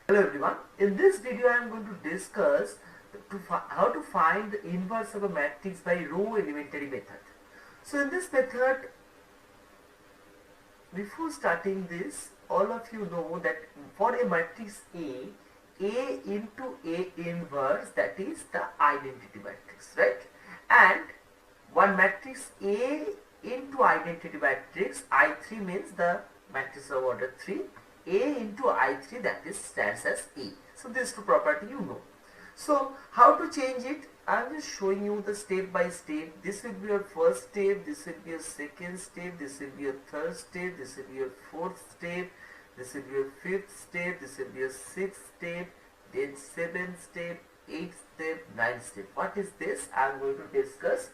Hello everyone. In this video I am going to discuss how to find the inverse of a matrix by row elementary method. So in this method, before starting this, all of you know that for a matrix A into A inverse, that is the identity matrix, right? And one matrix A into identity matrix, I3 means the matrix of order 3, A into I3, that is stands as A. So these two property you know. So how to change it? I am just showing you the step by step. This will be your first step, this will be your second step, this will be your third step, this will be your fourth step, this will be your fifth step, this will be your sixth step, then seventh step, eighth step, ninth step. What is this? I am going to discuss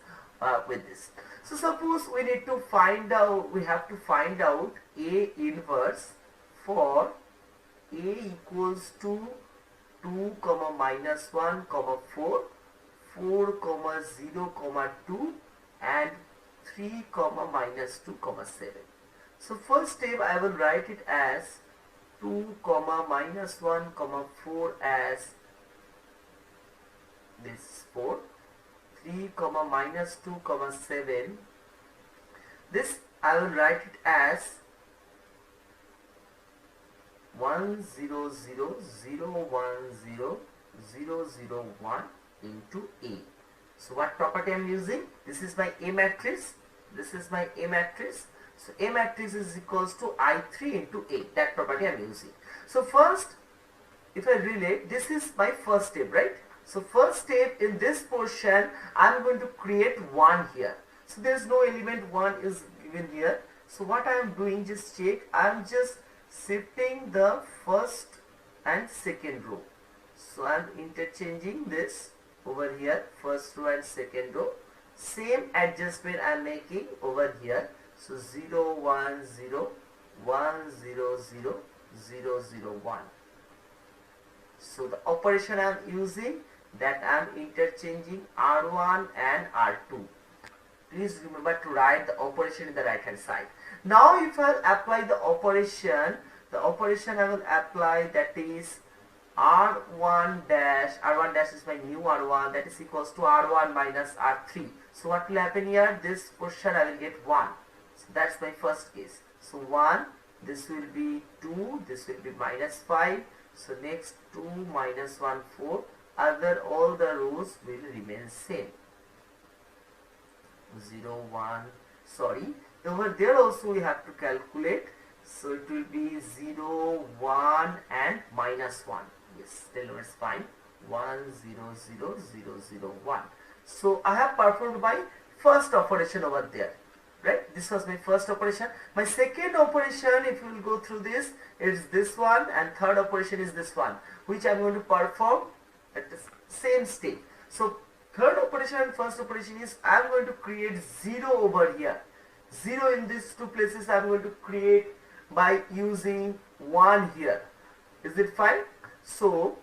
with this. So suppose we need to find out, we have to find out A inverse for A equals to 2 comma minus 1 comma 4, 4 comma 0 comma 2 and 3 comma minus 2 comma 7. So first step I will write it as 2 comma minus 1 comma 4 as this 4, 3 comma minus 2 comma 7. This I will write it as 1 0 0 0 1 0 0 0 1 into A. So what property I am using? This is my A matrix. This is my A matrix. So A matrix is equals to I3 into A. That property I am using. So first, if I relate, this is my first step, right? So first step in this portion, I am going to create 1 here. So there is no element 1 is given here. So what I am doing, just check. I am just shifting the first and second row. So I am interchanging this over here, first row and second row. Same adjustment I am making over here. So 0 1 0 1 0 0 0 0 1. So the operation I am using, that I am interchanging R1 and R2. Please remember to write the operation in the right hand side. Now if I apply the operation I will apply, that is R1 dash is my new R1, that is equals to R1 minus R3. So what will happen here? This portion I will get 1. So that's my first case. So 1, this will be 2, this will be minus 5. So next 2 minus 1 4. Other all the rows will remain same. 0 1, sorry, over there also we have to calculate. So it will be 0 1 and minus 1. Yes, the number is fine. 1 0 0 0 0 1. So I have performed my first operation over there, right? This was my first operation. My second operation, if you will go through this, is this one, and third operation is this one, which I am going to perform at the same stage. So third operation and first operation is I am going to create 0 over here. 0 in these two places I am going to create by using 1 here. Is it fine? So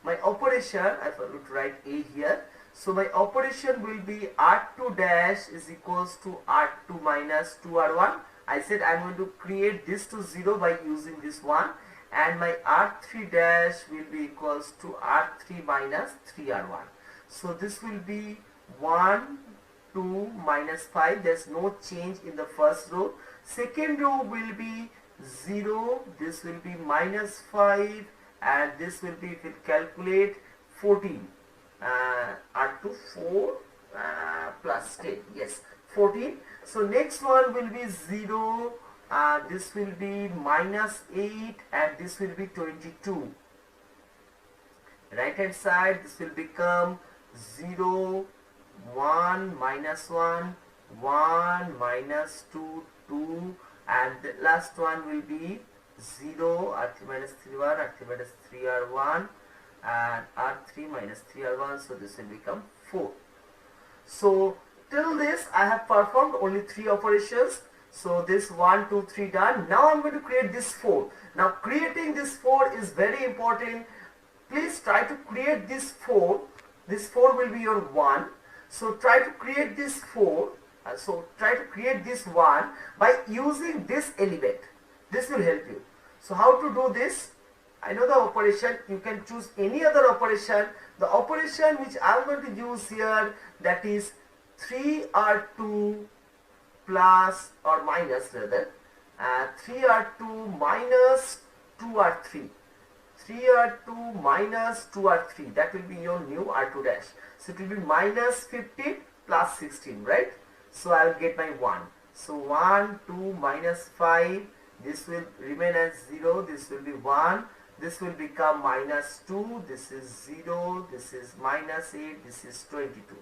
my operation, I forgot to write A here. So my operation will be R2 dash is equals to R2 minus 2R1. I said I am going to create this to 0 by using this 1. And my R3 dash will be equals to R3 minus 3R1. So this will be 1, 2, minus 5. There's no change in the first row. Second row will be 0. This will be minus 5. And this will be, if you calculate, 14. R2 4 plus 10. Yes, 14. So next one will be 0. This will be minus 8 and this will be 22. Right hand side, this will become 0, 1, minus 1, 1, minus 2, 2, and the last one will be 0, R3 minus 3R1, R3 minus 3R1, and R3 minus 3R1, so this will become 4. So till this I have performed only 3 operations. So this 1, 2, 3 done. Now I am going to create this 4. Now creating this 4 is very important. Please try to create this 4. This 4 will be your 1. So try to create this 4. So try to create this 1 by using this element. This will help you. So how to do this? I know the operation. You can choose any other operation. The operation which I am going to use here, that is 3R2 plus or minus rather 3R2 minus 2R3. 3R2 minus 2R3, that will be your new R2 dash. So it will be minus 15 plus 16, right? So I will get my 1. So 1, 2, minus 5, this will remain as 0, this will be 1, this will become minus 2, this is 0, this is minus 8, this is 22.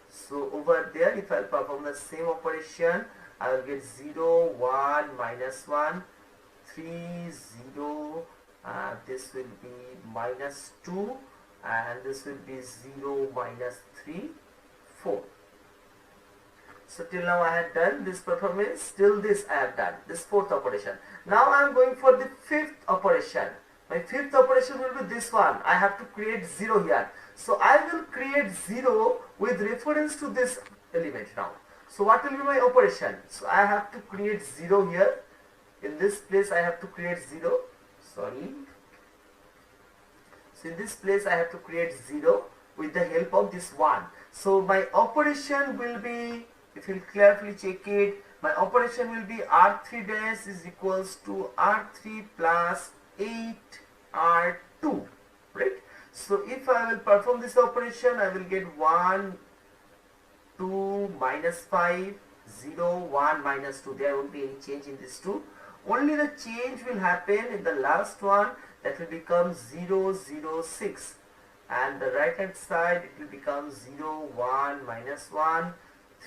So over there, if I perform the same operation, I will get 0, 1, minus 1, 3, 0, this will be minus 2, and this will be 0, minus 3, 4. So till now I have done this performance, till this I have done, this fourth operation. Now I am going for the fifth operation. My fifth operation will be this one. I have to create 0 here. So I will create 0 with reference to this element now. So what will be my operation? So I have to create 0 here. In this place I have to create 0. Sorry. So in this place I have to create 0 with the help of this 1. So my operation will be, if you carefully check it, my operation will be R3 dash is equals to R3 plus 8R2, right? So if I will perform this operation, I will get 1, 2, minus 5, 0, 1, minus 2. There won't be any change in this 2. Only the change will happen in the last one, that will become 0, 0, 6. And the right hand side, it will become 0, 1, minus 1,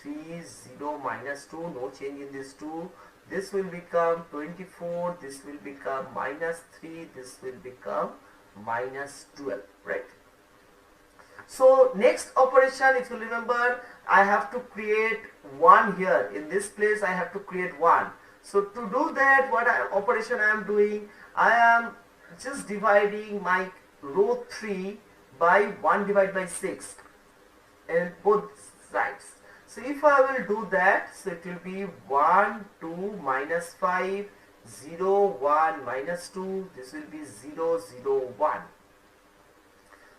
3, 0, minus 2. No change in this 2. This will become 24, this will become minus 3, this will become minus 12, right? So next operation, if you remember, I have to create 1 here. In this place I have to create 1. So to do that, what operation I am doing, I am just dividing my row 3 by 1 divided by 6 in both sides. So if I will do that, so it will be 1, 2, minus 5, 0, 1, minus 2, this will be 0, 0, 1.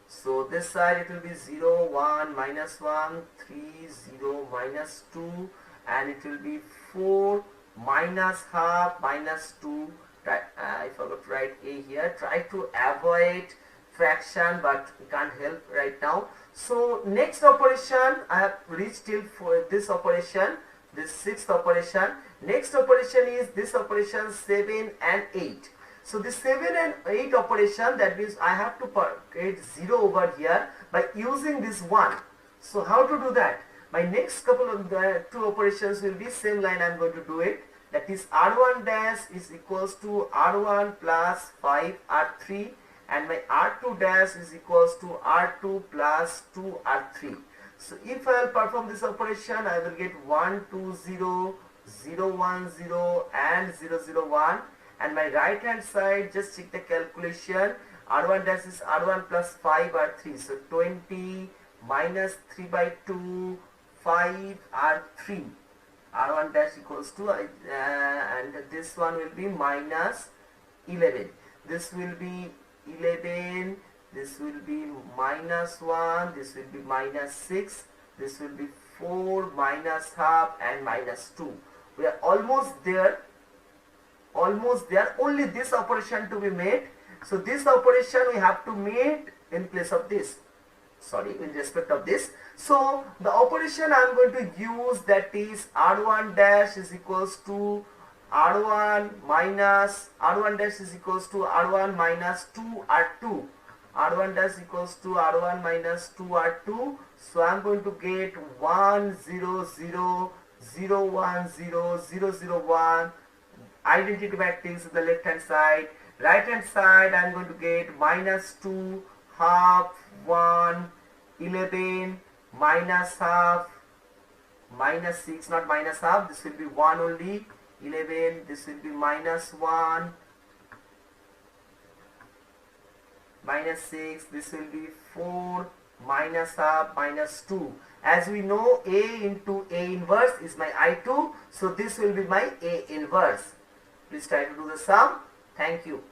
So this side it will be 0, 1, minus 1, 3, 0, minus 2, and it will be 4, minus half, minus 2. I forgot to write A here. Try to avoid fraction, but we can't help right now. So next operation, I have reached till for this operation, this sixth operation. Next operation is this operation 7 and 8. So this 7 and 8 operation, that means I have to create 0 over here by using this 1. So how to do that? My next couple of the 2 operations will be same line. I am going to do it. That is R1 dash is equals to R1 plus 5R3, and my R2 dash is equals to R2 plus 2R3. So if I will perform this operation, I will get 1, 2, 0, 0, 1, 0 and 0, 0, 1. And my right hand side, just check the calculation. R1 dash is R1 plus 5R3. So 20 minus 3 by 2, 5R3. R1 dash equals to, and this one will be minus 11. This will be 11, this will be minus 1, this will be minus 6, this will be 4, minus half and minus 2. We are almost there, only this operation to be made. So this operation we have to make in place of this, in respect of this. So the operation I am going to use, that is R1 dash is equals to R1 minus, R1 dash is equals to R1 minus 2R2. R1 dash equals to R1 minus 2R2. So I am going to get 1, 0, 0, 0, 1, 0, 0, 0, 1. Identity matrix on the left hand side. Right hand side I am going to get minus 2, half, 1, 11, minus half, minus 6, not minus half, this will be 1 only, 11, this will be minus 1, minus 6, this will be 4, minus half, minus 2. As we know, A into A inverse is my I2, so this will be my A inverse. Please try to do the sum. Thank you.